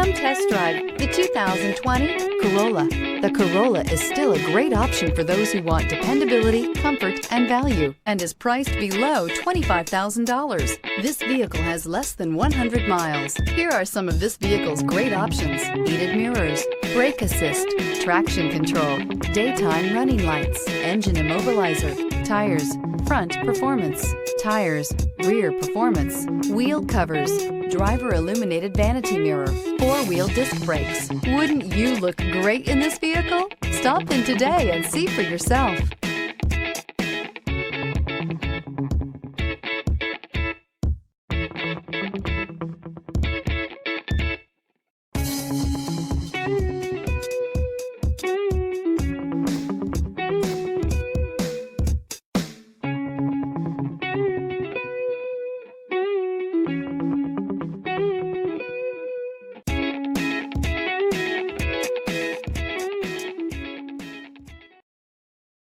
Come test drive the 2020 Corolla. The Corolla is still a great option for those who want dependability, comfort, and value, and is priced below $25,000. This vehicle has less than 100 miles. Here are some of this vehicle's great options: heated mirrors, brake assist, traction control, daytime running lights, engine immobilizer, tires, front performance, tires, rear performance, wheel covers, driver illuminated vanity mirror, four-wheel disc brakes. Wouldn't you look great in this vehicle? Stop in today and see for yourself.